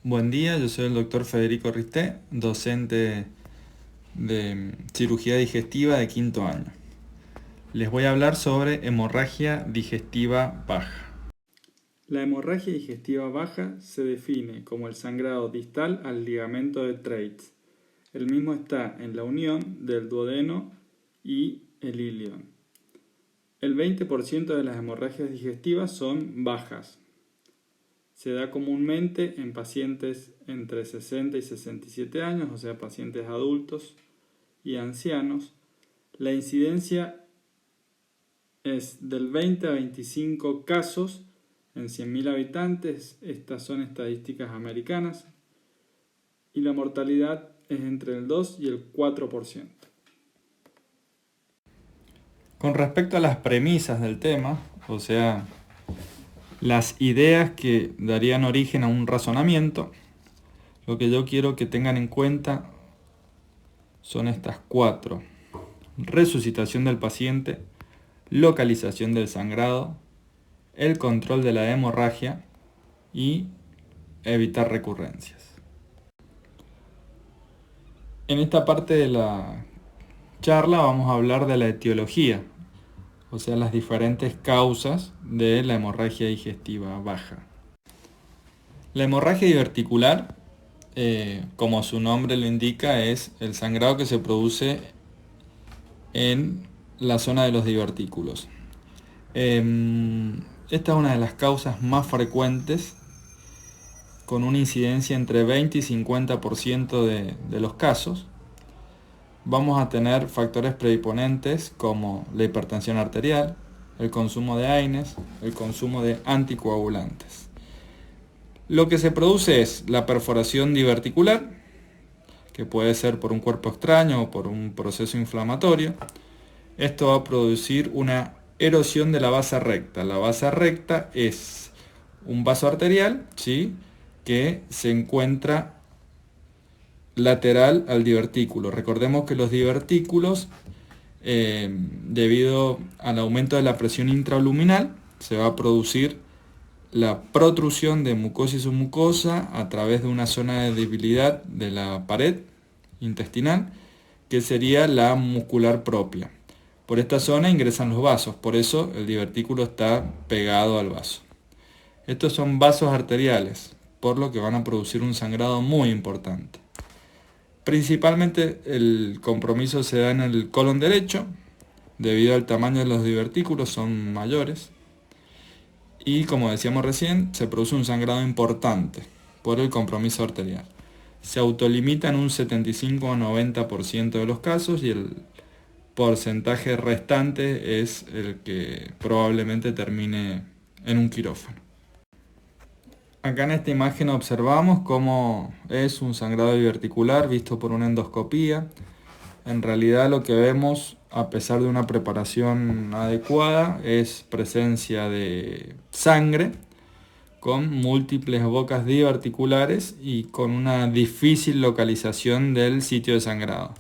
Buen día, yo soy el doctor Federico Risté, docente de cirugía digestiva de quinto año. Les voy a hablar sobre hemorragia digestiva baja. La hemorragia digestiva baja se define como el sangrado distal al ligamento de Treitz. El mismo está en la unión del duodeno y el ilion. El 20% de las hemorragias digestivas son bajas. Se da comúnmente en pacientes entre 60 y 67 años, o sea, pacientes adultos y ancianos. La incidencia es del 20 a 25 casos en 100.000 habitantes. Estas son estadísticas americanas. Y la mortalidad es entre el 2 y el 4%. Con respecto a las premisas del tema, o sea, las ideas que darían origen a un razonamiento, lo que yo quiero que tengan en cuenta son estas 4. Resucitación del paciente, localización del sangrado, el control de la hemorragia y evitar recurrencias. En esta parte de la charla vamos a hablar de la etiología, o sea, las diferentes causas de la hemorragia digestiva baja. La hemorragia diverticular, como su nombre lo indica, es el sangrado que se produce en la zona de los divertículos. Esta es una de las causas más frecuentes, con una incidencia entre 20 y 50% de los casos. Vamos a tener factores predisponentes como la hipertensión arterial, el consumo de AINES, el consumo de anticoagulantes. Lo que se produce es la perforación diverticular, que puede ser por un cuerpo extraño o por un proceso inflamatorio. Esto va a producir una erosión de la vasa recta. La vasa recta es un vaso arterial, ¿sí?, que se encuentra lateral al divertículo. Recordemos que los divertículos, debido al aumento de la presión intraluminal, se va a producir la protrusión de mucosa y submucosa a través de una zona de debilidad de la pared intestinal, que sería la muscular propia. Por esta zona ingresan los vasos, por eso el divertículo está pegado al vaso. Estos son vasos arteriales, por lo que van a producir un sangrado muy importante. Principalmente el compromiso se da en el colon derecho, debido al tamaño de los divertículos, son mayores. Y como decíamos recién, se produce un sangrado importante por el compromiso arterial. Se autolimita en un 75 o 90% de los casos y el porcentaje restante es el que probablemente termine en un quirófano. Acá en esta imagen observamos cómo es un sangrado diverticular visto por una endoscopía. En realidad lo que vemos, a pesar de una preparación adecuada, es presencia de sangre con múltiples bocas diverticulares y con una difícil localización del sitio de sangrado.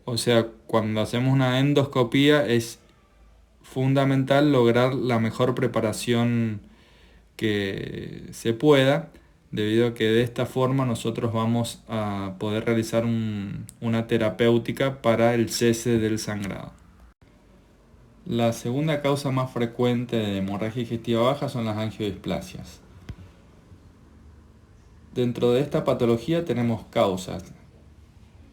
O sea, cuando hacemos una endoscopía es fundamental lograr la mejor preparación que se pueda, debido a que de esta forma nosotros vamos a poder realizar una terapéutica para el cese del sangrado. La segunda causa más frecuente de hemorragia digestiva baja son las angiodisplasias. Dentro de esta patología tenemos causas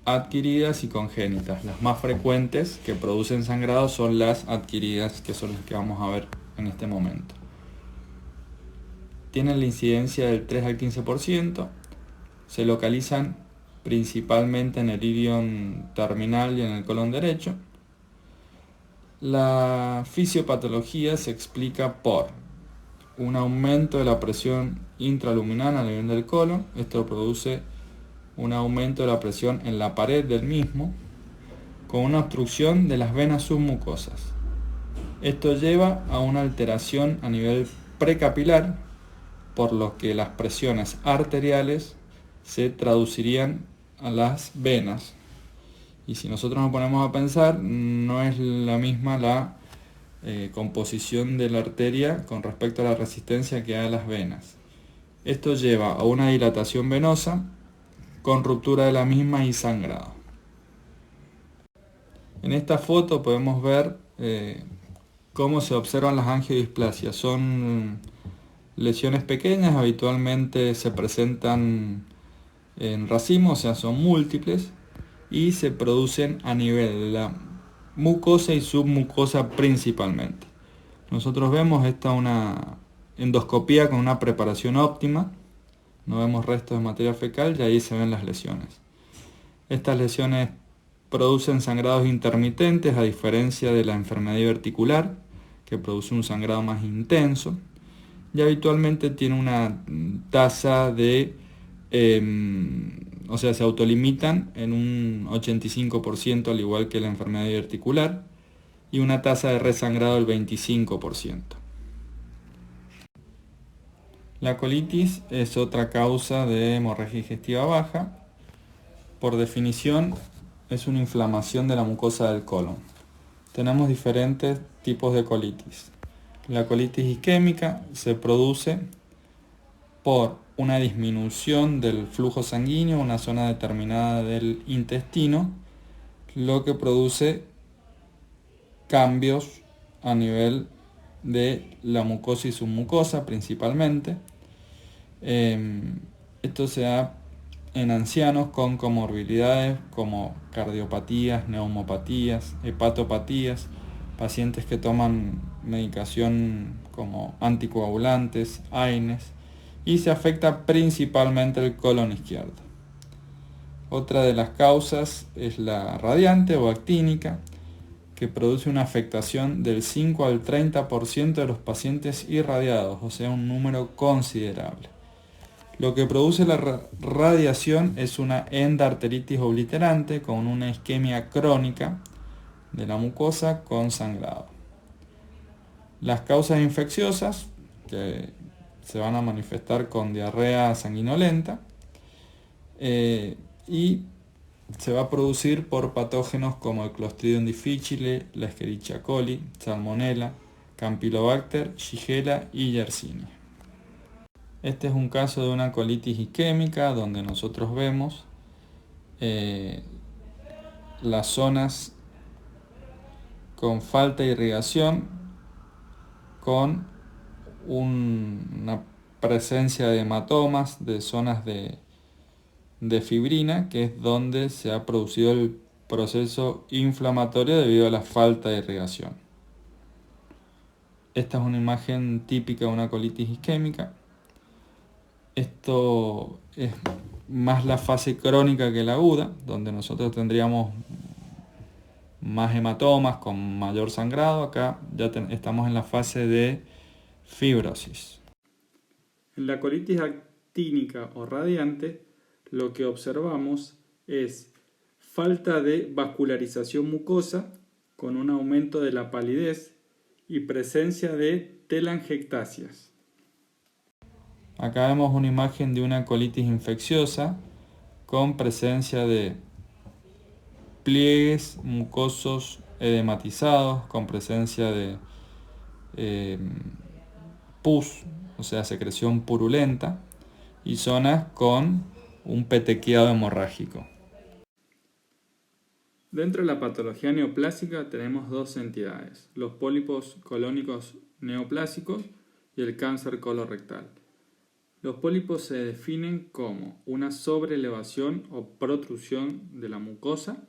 adquiridas y congénitas. Las más frecuentes que producen sangrado son las adquiridas, que son las que vamos a ver en este momento. Tienen la incidencia del 3 al 15%, se localizan principalmente en el ilion terminal y en el colon derecho. La fisiopatología se explica por un aumento de la presión intraluminal a nivel del colon. Esto produce un aumento de la presión en la pared del mismo, con una obstrucción de las venas submucosas. Esto lleva a una alteración a nivel precapilar, por lo que las presiones arteriales se traducirían a las venas. Y si nosotros nos ponemos a pensar, no es la misma la composición de la arteria con respecto a la resistencia que hay a las venas. Esto lleva a una dilatación venosa con ruptura de la misma y sangrado. En esta foto podemos ver cómo se observan las angiodisplasias. Son lesiones pequeñas, habitualmente se presentan en racimos, o sea, son múltiples y se producen a nivel de la mucosa y submucosa principalmente. Nosotros vemos esta una endoscopía con una preparación óptima, no vemos restos de materia fecal y ahí se ven las lesiones. Estas lesiones producen sangrados intermitentes a diferencia de la enfermedad diverticular, que produce un sangrado más intenso y habitualmente tiene una tasa de, o sea, se autolimitan en un 85% al igual que la enfermedad diverticular y una tasa de resangrado del 25%. La colitis es otra causa de hemorragia digestiva baja. Por definición, es una inflamación de la mucosa del colon. Tenemos diferentes tipos de colitis. La colitis isquémica se produce por una disminución del flujo sanguíneo en una zona determinada del intestino, lo que produce cambios a nivel de la mucosa y submucosa principalmente. Esto se da en ancianos con comorbilidades como cardiopatías, neumopatías, hepatopatías, pacientes que toman medicación como anticoagulantes, AINES, y se afecta principalmente el colon izquierdo. Otra de las causas es la radiante o actínica, que produce una afectación del 5 al 30% de los pacientes irradiados, o sea, un número considerable. Lo que produce la radiación es una endarteritis obliterante con una isquemia crónica de la mucosa con sangrado. Las causas infecciosas, que se van a manifestar con diarrea sanguinolenta, y se va a producir por patógenos como el Clostridium difficile, la Escherichia coli, Salmonella, Campylobacter, Shigella y Yersinia. Este es un caso de una colitis isquémica donde nosotros vemos las zonas con falta de irrigación, con una presencia de hematomas, de zonas de fibrina, que es donde se ha producido el proceso inflamatorio debido a la falta de irrigación. Esta es una imagen típica de una colitis isquémica. Esto es más la fase crónica que la aguda, donde nosotros tendríamos más hematomas con mayor sangrado. Acá ya estamos en la fase de fibrosis. En la colitis actínica o radiante, lo que observamos es falta de vascularización mucosa con un aumento de la palidez y presencia de telangiectasias. Acá vemos una imagen de una colitis infecciosa con presencia de pliegues mucosos edematizados, con presencia de pus, o sea, secreción purulenta, y zonas con un petequiado hemorrágico. Dentro de la patología neoplásica tenemos dos entidades, los pólipos colónicos neoplásicos y el cáncer colorectal. Los pólipos se definen como una sobreelevación o protrusión de la mucosa.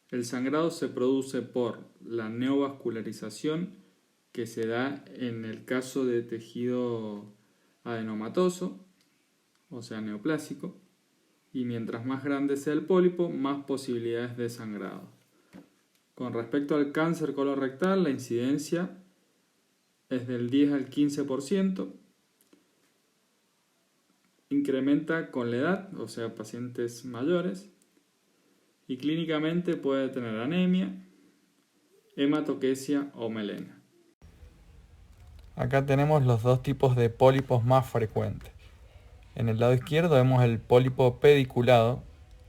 El sangrado se produce por la neovascularización que se da en el caso de tejido adenomatoso, o sea neoplásico, y mientras más grande sea el pólipo, más posibilidades de sangrado. Con respecto al cáncer colorectal, la incidencia es del 10 al 15%, incrementa con la edad, o sea pacientes mayores, y clínicamente puede tener anemia, hematoquesia o melena. Acá tenemos los dos tipos de pólipos más frecuentes. En el lado izquierdo vemos el pólipo pediculado,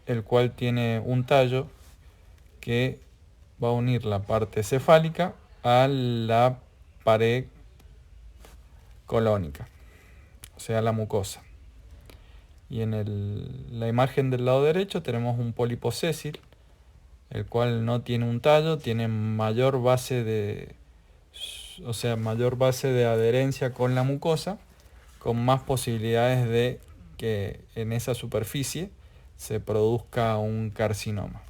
el cual tiene un tallo que va a unir la parte cefálica a la pared colónica. sea la mucosa. Y en la imagen del lado derecho tenemos un pólipo sésil, el cual no tiene un tallo, tiene mayor base mayor base de adherencia con la mucosa, con más posibilidades de que en esa superficie se produzca un carcinoma.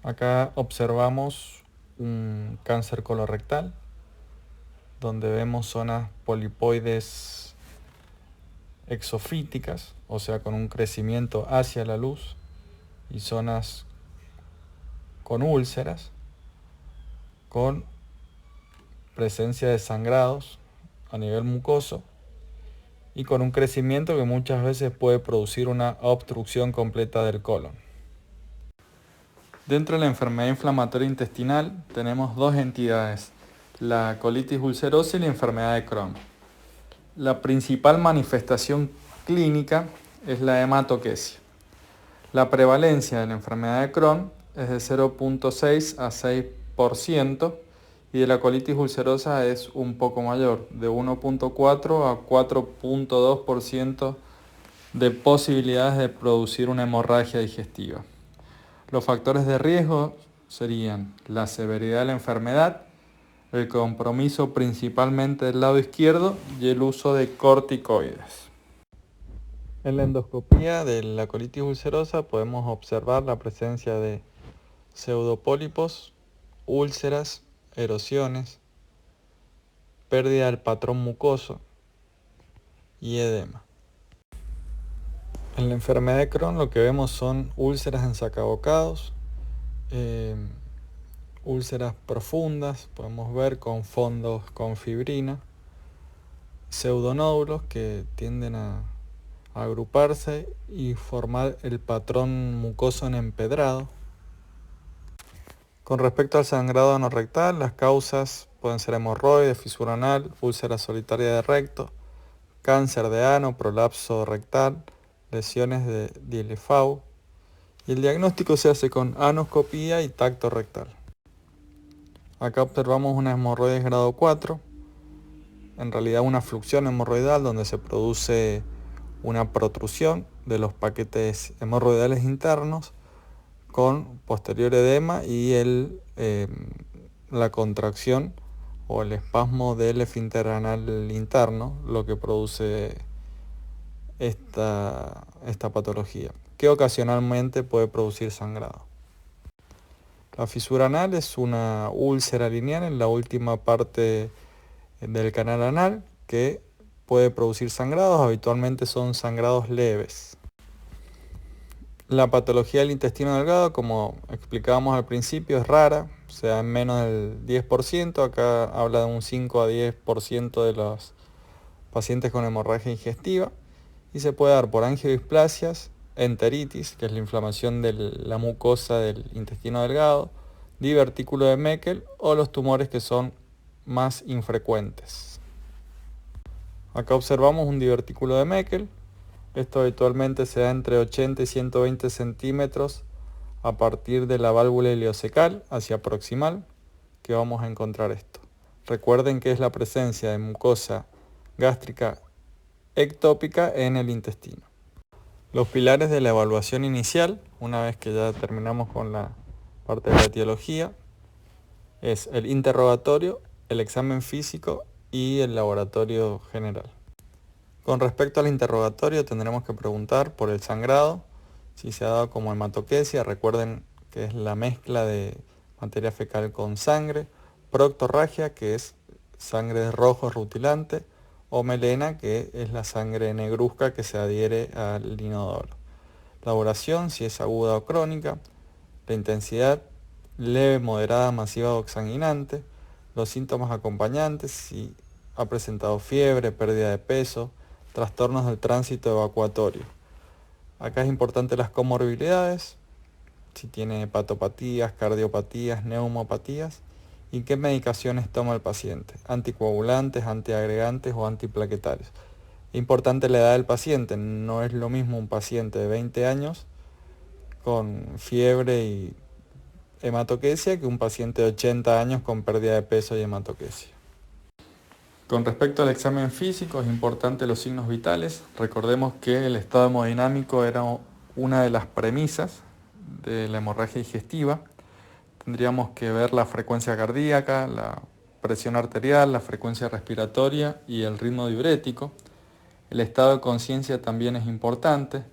Acá observamos un cáncer colorectal, donde vemos zonas polipoides exofíticas, o sea, con un crecimiento hacia la luz, y zonas con úlceras, con presencia de sangrados a nivel mucoso y con un crecimiento que muchas veces puede producir una obstrucción completa del colon. Dentro de la enfermedad inflamatoria intestinal tenemos dos entidades, la colitis ulcerosa y la enfermedad de Crohn. La principal manifestación clínica es la hematoquesia. La prevalencia de la enfermedad de Crohn es de 0,6 a 6% y de la colitis ulcerosa es un poco mayor, de 1,4 a 4,2% de posibilidades de producir una hemorragia digestiva. Los factores de riesgo serían la severidad de la enfermedad, el compromiso principalmente del lado izquierdo y el uso de corticoides. En la endoscopía de la colitis ulcerosa podemos observar la presencia de pseudopólipos, úlceras, erosiones, pérdida del patrón mucoso y edema. En la enfermedad de Crohn lo que vemos son úlceras en sacabocados, úlceras profundas, podemos ver con fondos con fibrina, pseudonódulos que tienden a agruparse y formar el patrón mucoso en empedrado. Con respecto al sangrado anorrectal, las causas pueden ser hemorroides, fisura anal, úlcera solitaria de recto, cáncer de ano, prolapso rectal, lesiones de Dieulefeld, y el diagnóstico se hace con anoscopía y tacto rectal. Acá observamos una hemorroides grado 4, en realidad una fluxión hemorroidal donde se produce una protrusión de los paquetes hemorroidales internos con posterior edema y la contracción o el espasmo del esfínter anal interno, lo que produce esta patología, que ocasionalmente puede producir sangrado. La fisura anal es una úlcera lineal en la última parte del canal anal que puede producir sangrados, habitualmente son sangrados leves. La patología del intestino delgado, como explicábamos al principio, es rara, o sea, en menos del 10%, acá habla de un 5 a 10% de los pacientes con hemorragia digestiva, y se puede dar por angiodisplasias, enteritis, que es la inflamación de la mucosa del intestino delgado, divertículo de Meckel o los tumores que son más infrecuentes. Acá observamos un divertículo de Meckel. Esto habitualmente se da entre 80 y 120 centímetros a partir de la válvula ileocecal hacia proximal, que vamos a encontrar esto. Recuerden que es la presencia de mucosa gástrica ectópica en el intestino. Los pilares de la evaluación inicial, una vez que ya terminamos con la parte de la etiología, es el interrogatorio, el examen físico y el laboratorio general. Con respecto al interrogatorio tendremos que preguntar por el sangrado, si se ha dado como hematoquesia, recuerden que es la mezcla de materia fecal con sangre, proctorragia, que es sangre rojo rutilante, o melena, que es la sangre negruzca que se adhiere al inodoro. La duración, si es aguda o crónica, la intensidad leve, moderada, masiva o exsanguinante, los síntomas acompañantes, si ha presentado fiebre, pérdida de peso, trastornos del tránsito evacuatorio. Acá es importante las comorbilidades, si tiene hepatopatías, cardiopatías, neumopatías, y qué medicaciones toma el paciente, anticoagulantes, antiagregantes o antiplaquetarios. Es importante la edad del paciente, no es lo mismo un paciente de 20 años con fiebre y hematoquesia que un paciente de 80 años con pérdida de peso y hematoquesia. Con respecto al examen físico, es importante los signos vitales. Recordemos que el estado hemodinámico era una de las premisas de la hemorragia digestiva. Tendríamos que ver la frecuencia cardíaca, la presión arterial, la frecuencia respiratoria y el ritmo diurético. El estado de conciencia también es importante,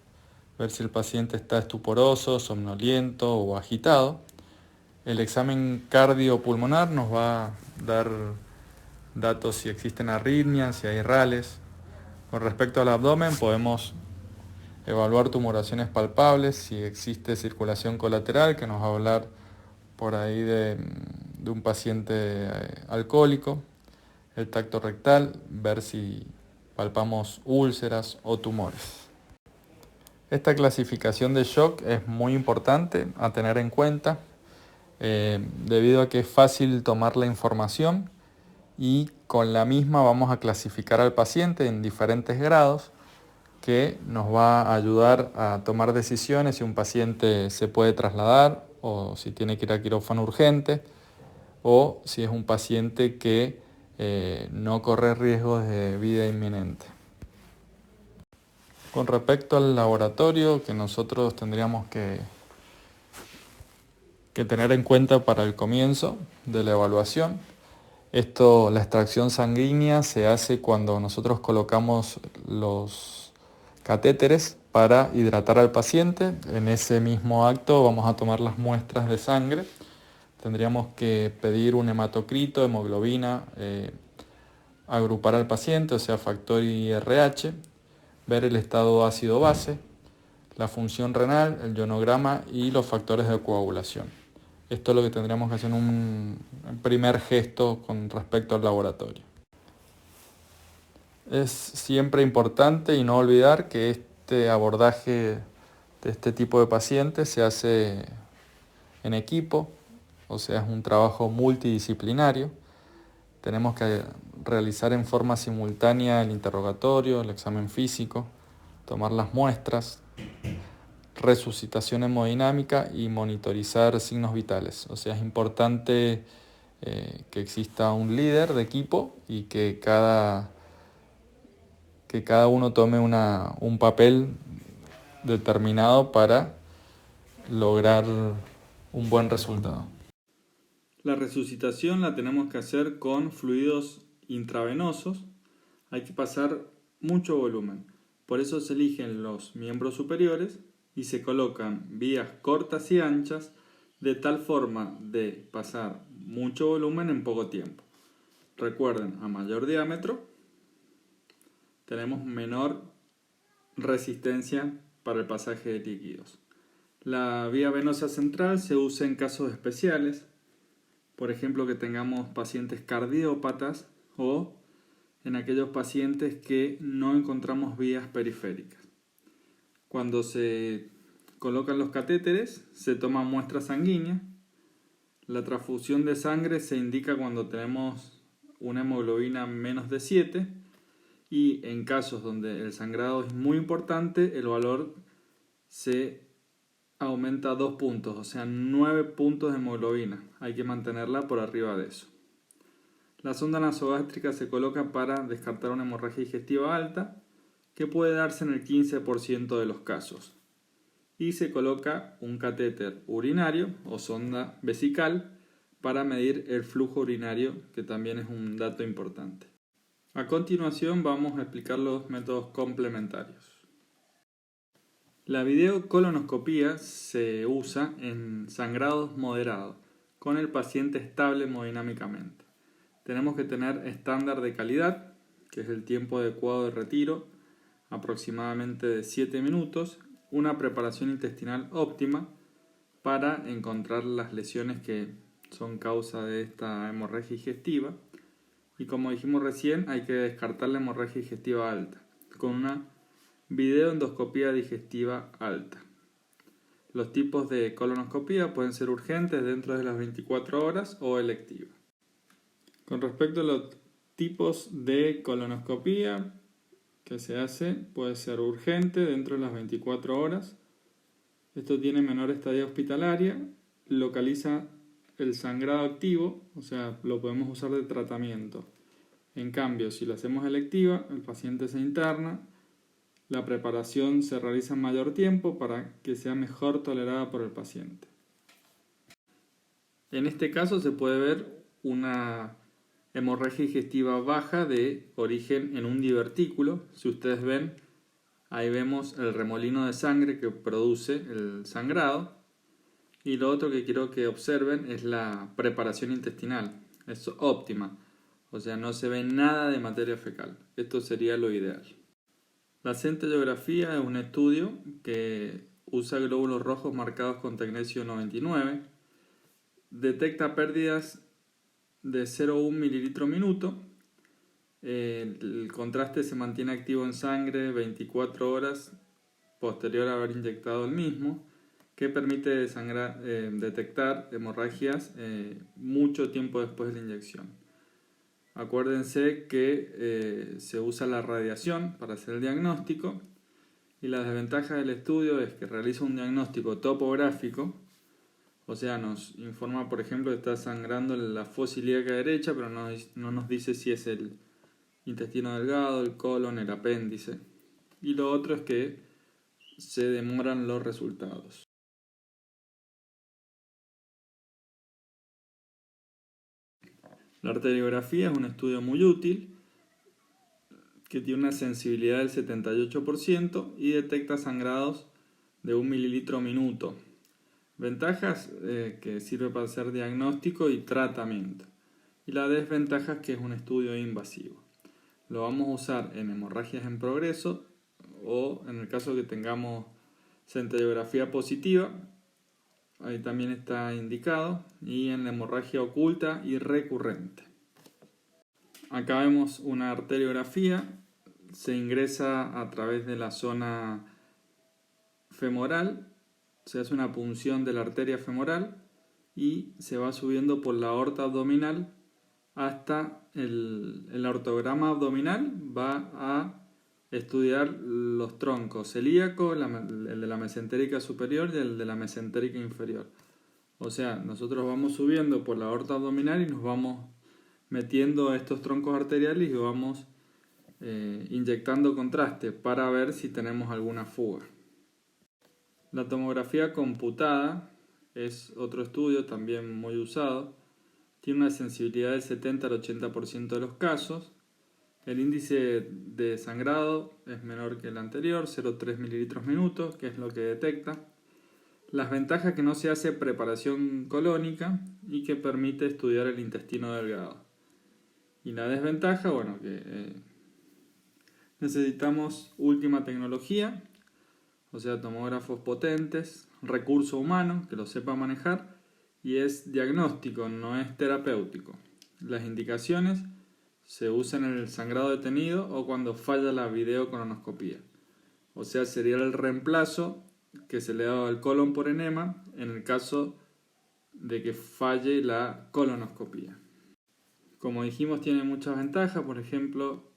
ver si el paciente está estuporoso, somnoliento o agitado. El examen cardiopulmonar nos va a dar datos si existen arritmias, si hay rales. Con respecto al abdomen podemos evaluar tumoraciones palpables, si existe circulación colateral, que nos va a hablar por ahí de un paciente alcohólico. El tacto rectal, ver si palpamos úlceras o tumores. Esta clasificación de shock es muy importante a tener en cuenta debido a que es fácil tomar la información y con la misma vamos a clasificar al paciente en diferentes grados que nos va a ayudar a tomar decisiones si un paciente se puede trasladar o si tiene que ir a quirófano urgente o si es un paciente que no corre riesgos de vida inminente. Con respecto al laboratorio que nosotros tendríamos que tener en cuenta para el comienzo de la evaluación, la extracción sanguínea se hace cuando nosotros colocamos los catéteres para hidratar al paciente. En ese mismo acto vamos a tomar las muestras de sangre. Tendríamos que pedir un hematocrito, hemoglobina, agrupar al paciente, o sea, factor IRH, ver el estado ácido-base, la función renal, el ionograma y los factores de coagulación. Esto es lo que tendríamos que hacer en un primer gesto con respecto al laboratorio. Es siempre importante y no olvidar que este abordaje de este tipo de pacientes se hace en equipo, o sea, es un trabajo multidisciplinario. Tenemos que realizar en forma simultánea el interrogatorio, el examen físico, tomar las muestras, resucitación hemodinámica y monitorizar signos vitales. O sea, es importante que exista un líder de equipo y que cada uno tome un papel determinado para lograr un buen resultado. La resucitación la tenemos que hacer con fluidos intravenosos. Hay que pasar mucho volumen. Por eso se eligen los miembros superiores y se colocan vías cortas y anchas de tal forma de pasar mucho volumen en poco tiempo. Recuerden, a mayor diámetro tenemos menor resistencia para el pasaje de líquidos. La vía venosa central se usa en casos especiales, por ejemplo que tengamos pacientes cardiópatas o en aquellos pacientes que no encontramos vías periféricas. Cuando se colocan los catéteres, se toman muestras sanguíneas. La transfusión de sangre se indica cuando tenemos una hemoglobina menos de 7 y en casos donde el sangrado es muy importante, el valor se aumenta 2 puntos, o sea 9 puntos de hemoglobina. Hay que mantenerla por arriba de eso. La sonda nasogástrica se coloca para descartar una hemorragia digestiva alta, que puede darse en el 15% de los casos. Y se coloca un catéter urinario o sonda vesical para medir el flujo urinario, que también es un dato importante. A continuación vamos a explicar los métodos complementarios. La videocolonoscopía se usa en sangrados moderados, con el paciente estable hemodinámicamente. Tenemos que tener estándar de calidad, que es el tiempo adecuado de retiro, aproximadamente de 7 minutos, una preparación intestinal óptima para encontrar las lesiones que son causa de esta hemorragia digestiva. Y como dijimos recién, hay que descartar la hemorragia digestiva alta, con una videoendoscopía digestiva alta. Los tipos de colonoscopía pueden ser urgentes dentro de las 24 horas o electivas. Con respecto a los tipos de colonoscopía que se hace, puede ser urgente dentro de las 24 horas. Esto tiene menor estadía hospitalaria, localiza el sangrado activo, o sea, lo podemos usar de tratamiento. En cambio, si lo hacemos electiva, el paciente se interna, la preparación se realiza en mayor tiempo para que sea mejor tolerada por el paciente. En este caso se puede ver una hemorragia digestiva baja de origen en un divertículo. Si ustedes ven, ahí vemos el remolino de sangre que produce el sangrado. Y lo otro que quiero que observen es la preparación intestinal. Es óptima. O sea, no se ve nada de materia fecal. Esto sería lo ideal. La centellografía es un estudio que usa glóbulos rojos marcados con tecnecio 99. Detecta pérdidas de 0,1 mililitro minuto. El contraste se mantiene activo en sangre 24 horas posterior a haber inyectado el mismo, que permite detectar hemorragias mucho tiempo después de la inyección. Acuérdense que se usa la radiación para hacer el diagnóstico, y la desventaja del estudio es que realiza un diagnóstico topográfico, o sea, nos informa, por ejemplo, que está sangrando la fosa ilíaca derecha, pero no nos dice si es el intestino delgado, el colon, el apéndice. Y lo otro es que se demoran los resultados. La arteriografía es un estudio muy útil que tiene una sensibilidad del 78% y detecta sangrados de 1 mililitro minuto. Ventajas que sirve para hacer diagnóstico y tratamiento. Y la desventaja es que es un estudio invasivo. Lo vamos a usar en hemorragias en progreso o en el caso que tengamos centellografía positiva, ahí también está indicado, y en la hemorragia oculta y recurrente. Acá vemos una arteriografía, se ingresa a través de la zona femoral, se hace una punción de la arteria femoral y se va subiendo por la aorta abdominal hasta el aortograma abdominal. Va a estudiar los troncos, el ilíaco, el de la mesentérica superior y el de la mesentérica inferior. O sea, nosotros vamos subiendo por la aorta abdominal y nos vamos metiendo a estos troncos arteriales y vamos inyectando contraste para ver si tenemos alguna fuga. La tomografía computada es otro estudio también muy usado. Tiene una sensibilidad del 70 al 80% de los casos. El índice de sangrado es menor que el anterior, 0,3 mililitros minuto, que es lo que detecta. Las ventajas que no se hace preparación colónica y que permite estudiar el intestino delgado. Y la desventaja, bueno, que necesitamos última tecnología, o sea, tomógrafos potentes, recurso humano que lo sepa manejar, y es diagnóstico, no es terapéutico. Las indicaciones se usan en el sangrado detenido o cuando falla la videocolonoscopía. O sea, sería el reemplazo que se le da al colon por enema en el caso de que falle la colonoscopía. Como dijimos, tiene muchas ventajas. Por ejemplo,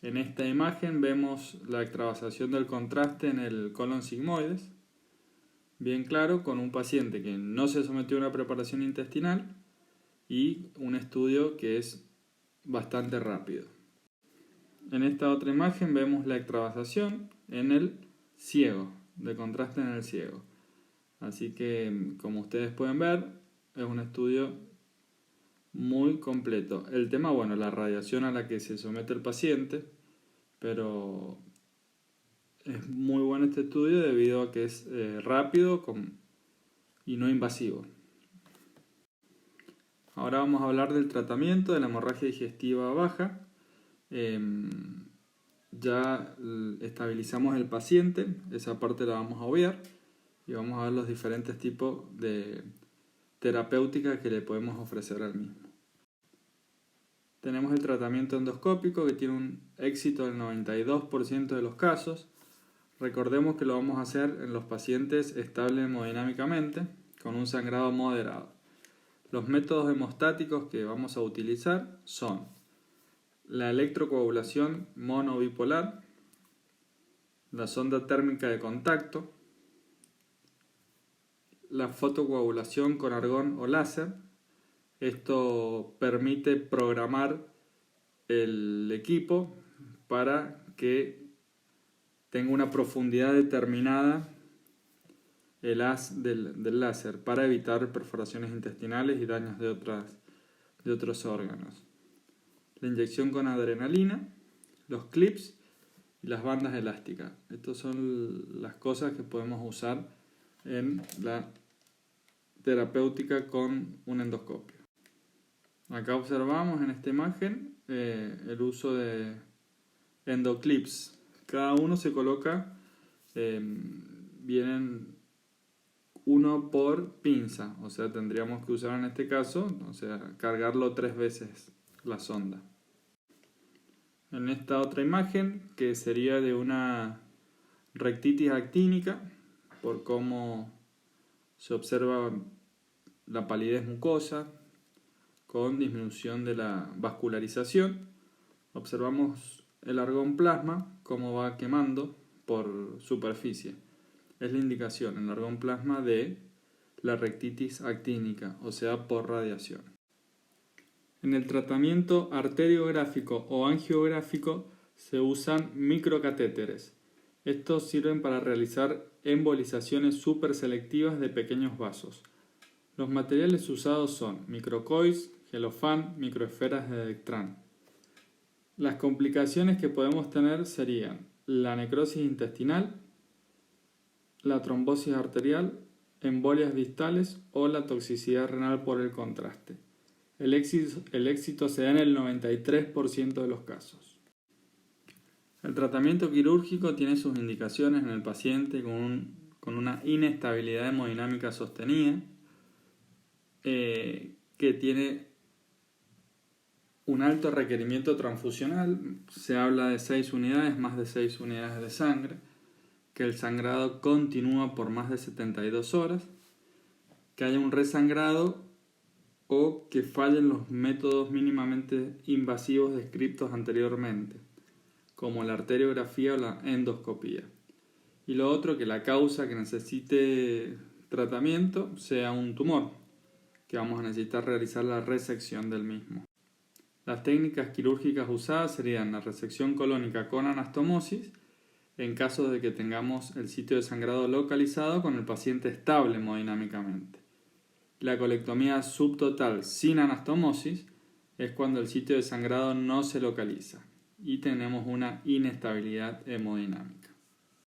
en esta imagen vemos la extravasación del contraste en el colon sigmoides, bien claro, con un paciente que no se sometió a una preparación intestinal y un estudio que es bastante rápido. En esta otra imagen vemos la extravasación en el ciego, de contraste en el ciego. Así que, como ustedes pueden ver, es un estudio muy completo. El tema, bueno, la radiación a la que se somete el paciente, pero es muy bueno este estudio debido a que es rápido y no invasivo. Ahora vamos a hablar del tratamiento de la hemorragia digestiva baja. Ya estabilizamos el paciente, esa parte la vamos a obviar y vamos a ver los diferentes tipos de terapéuticas que le podemos ofrecer al mismo. Tenemos el tratamiento endoscópico que tiene un éxito del 92% de los casos. Recordemos que lo vamos a hacer en los pacientes estables hemodinámicamente con un sangrado moderado. Los métodos hemostáticos que vamos a utilizar son la electrocoagulación monobipolar, la sonda térmica de contacto, la fotocoagulación con argón o láser. Esto permite programar el equipo para que tenga una profundidad determinada el haz del láser para evitar perforaciones intestinales y daños de otros órganos. La inyección con adrenalina, los clips y las bandas elásticas. Estas son las cosas que podemos usar en la terapéutica con un endoscopio. Acá observamos en esta imagen el uso de endoclips. Cada uno se coloca, vienen uno por pinza, o sea, tendríamos que usar en este caso, o sea, cargarlo 3 veces la sonda. En esta otra imagen, que sería de una rectitis actínica, por cómo se observa la palidez mucosa con disminución de la vascularización, observamos el argón plasma, cómo va quemando por superficie. Es la indicación, el argón plasma, de la rectitis actínica, o sea, por radiación. En el tratamiento arteriográfico o angiográfico se usan microcatéteres. Estos sirven para realizar embolizaciones superselectivas de pequeños vasos. Los materiales usados son microcoils, gelofán, microesferas de Dectran. Las complicaciones que podemos tener serían la necrosis intestinal, la trombosis arterial, embolias distales o la toxicidad renal por el contraste. El éxito se da en el 93% de los casos. El tratamiento quirúrgico tiene sus indicaciones en el paciente con una inestabilidad hemodinámica sostenida, que tiene un alto requerimiento transfusional. Se habla de 6 unidades, más de 6 unidades de sangre, que el sangrado continúa por más de 72 horas, que haya un resangrado o que fallen los métodos mínimamente invasivos descritos anteriormente, como la arteriografía o la endoscopía. Y lo otro, que la causa que necesite tratamiento sea un tumor, que vamos a necesitar realizar la resección del mismo. Las técnicas quirúrgicas usadas serían la resección colónica con anastomosis, en caso de que tengamos el sitio de sangrado localizado con el paciente estable hemodinámicamente. La colectomía subtotal sin anastomosis es cuando el sitio de sangrado no se localiza y tenemos una inestabilidad hemodinámica.